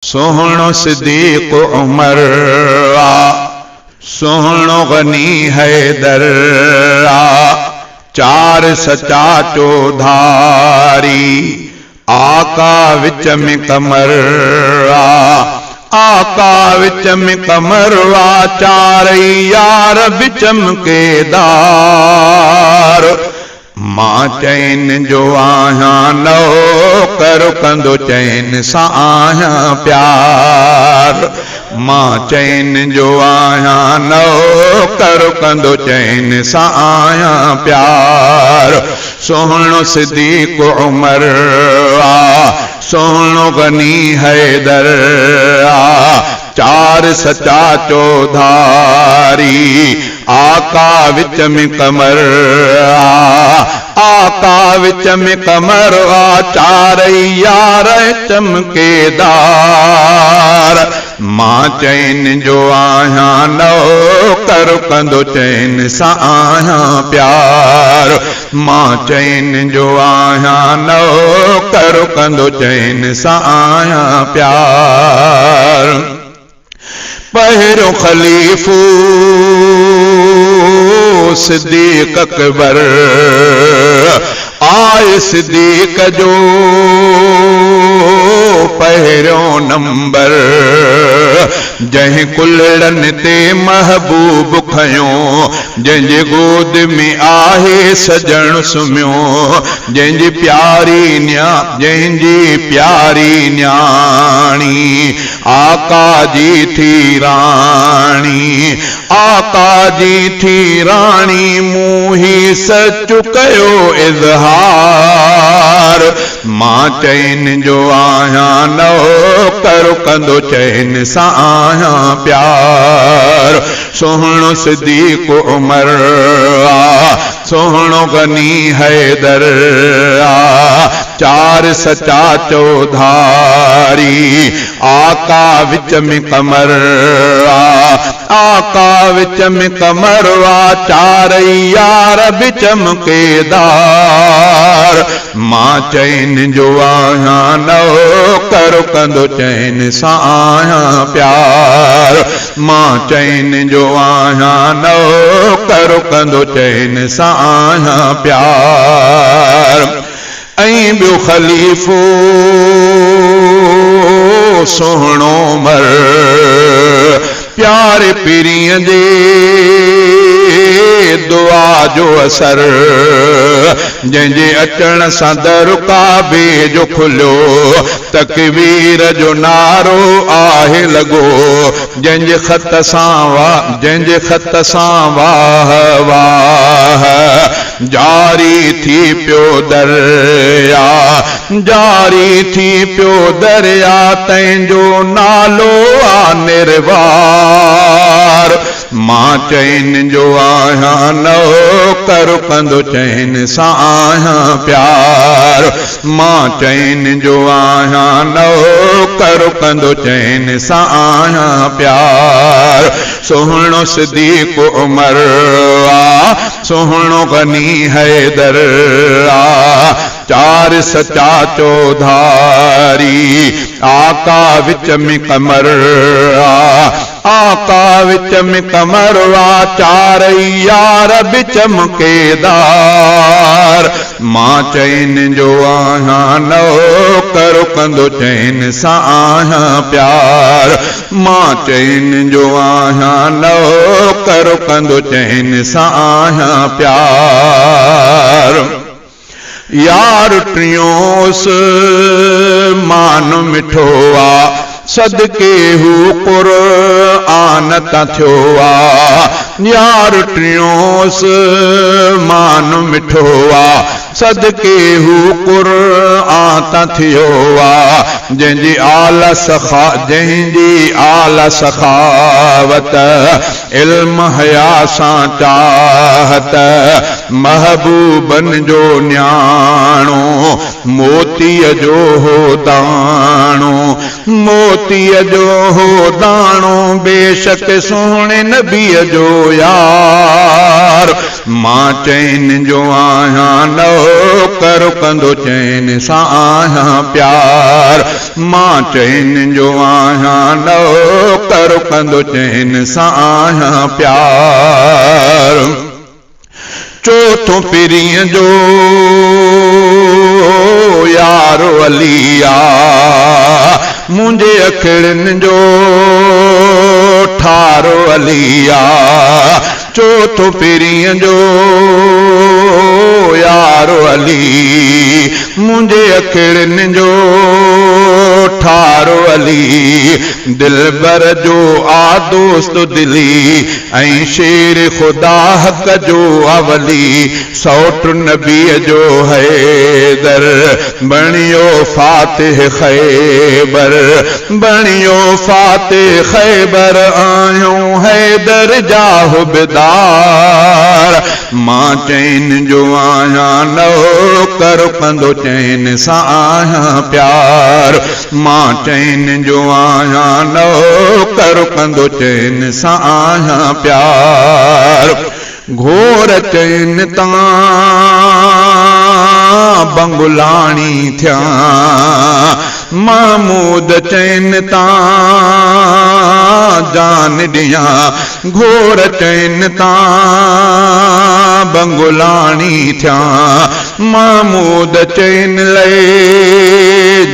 सोहणो सिद्दीक उमर सोहणो गनी हैदर चार सचा चौधारी आका विच में कमर आका विच में कमर चार यार बिचम के दार मां चैन जो आहियां नो कर कंदो चैन सां आहियां प्यार मां चैन जो आहियां नो कर कंदो चैन सां आहियां प्यार सोहणो सिद्दीक उमर सोहणो गनी हैदर चार सचा चौधारी आका विच में कमर आका विच में कमर चार यार चमकेदार मां चैन जो आहियां नो कर कंदो चैन सां आहियां प्यार मां चैन जो आहियां नो कर कंदो चैन सां आहियां प्यार पहिरियों खलीफो सिद्दीक अकबर आए सिद्दीक जो पहिरियों नंबर जंहिं कुलड़नि ते महबूब खयो जंहिंजे गोद में आहे सजण सुम्हियो जंहिंजी प्यारी न्याणी आका जी थी राणी आका जी थी राणी मूं ही सच कयो इज़हार मां चैन जो आहियां नो कर कंदो चैन सां आहियां प्यार सोहणो सिद्दीक उमर सोहणो गनी हैदर चार सचा चौधारी आका विच में कमर आका विच में कमर चार यार बिचम के दार मां चैन जो आहियां नो कर कंदो चैन सां आहियां प्यार मां चैन जो आहियां नो कर कंदो चैन सां आहियां प्यार ऐं ॿियो खलीफो सोहणो उमर प्यारे पीरीअ जे दुआ जो असर जंहिंजे अचण सां दर काबे जो खुलियो तकबीर जो नारो आहे लॻो जंहिंजे ख़त सां वाह वाह जारी थी पियो दरिया जारी थी पियो दरिया तंहिंजो नालो आ निर्वार मां चैन जो आहियां नो कर कंदो चैन सां आहियां प्यार मां चैन जो आहियां नो कर कंदो चैन सां आहियां प्यार सोहणो सिद्दीक उमर सोहणो गनी हैदर चार सचा चौधारी आका विच में कमर आका विच में कमर चार यार बिचम के दार मां चैन जो आहियां नो कर कंदो चैन सां आहियां प्यार मां चैन जो आहियां नो कर कंदो चैन सां आहियां प्यार यार टियोंस मान मिठो आ सदके हू क़ुरआन ता थियो आ यार टियोंस मान मिठो आ सदके हू क़ुरआन ता थियो आ जंहिंजी आला सखावत इल्म हया सां चाहत महबूबन जो न्याणो मोतीअ जो हो दाणो मोती मोतीअ जो हो दाणो बेशक सोहणे नबीअ जो यार। मां चैन जो आहियां नौकर कंदो चैन सां आहियां प्यार। मां चैन जो आहियां नौकर कंदो चैन सां आहियां प्यार। चौथों पीरीअ जो यार अलिया मुंहिंजे अखिड़ियुनि जो ठारो अलिया। चौथों पीरीअ जो यार अली मुंहिंजे अखिड़ियुनि जो ठारो अली। दिलबर जो आ दोस्त दिली ऐं शेर खुदा हक़ जो अवली। सौट नबीअ जो हैदर बणियो फातिह खैबर। बणियो फातिह खैबर आहियूं हैदर जा हुबदार। मां चैन जो आहियां नौकर कंदो चैन सां आहियां प्यार। मां चैन जो आहियां नौकर कंदो चैन सां आहियां प्यार। घोर चैन तां बंगुलाणी थिया महमूद चैन तां जान ॾियां। घोर चैन तां बंगुलाणी थिया महमूद चैन लए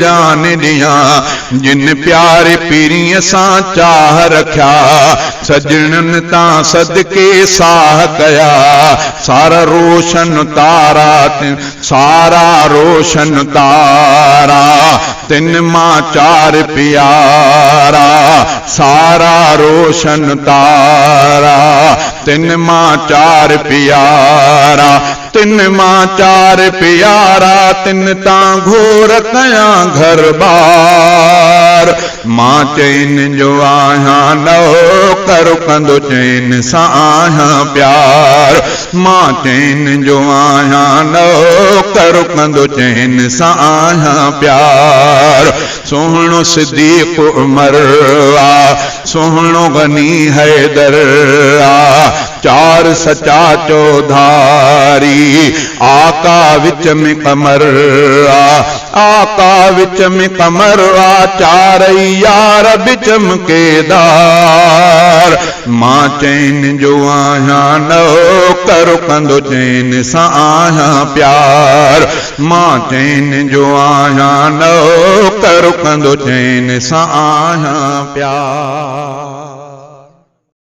जान ॾियां। जिन प्यारे पीरीअ सां चाह रखिया सजणनि तां सदके साह कया। सारा रोशन तारा सारा रोशन तारा तिन मां चार प्यारा। सारा रोशन तारा तिन मां चार प्यारा। तिन मां चार प्यारा तिन तां घोर कयां घर बार। मां चैन जो आहियां नौकर कंदो चैन सां आहियां प्यार। मां चैन जो आहियां नौकर कंदो चैन सां आहियां प्यार। सोहणो सिद्दीक़ उमर आ सोहणो गनी हैदर आ। चार सचा चौधारी आका विच में कमर आ। आका विच में कमर आ चार यार बिच मुकेदार। मां चैन जो आहियां नौकर कंदो चैन सां आहियां प्यार। मां चैन जो आहियां नौकर कंदो चैन सां आहियां प्यार।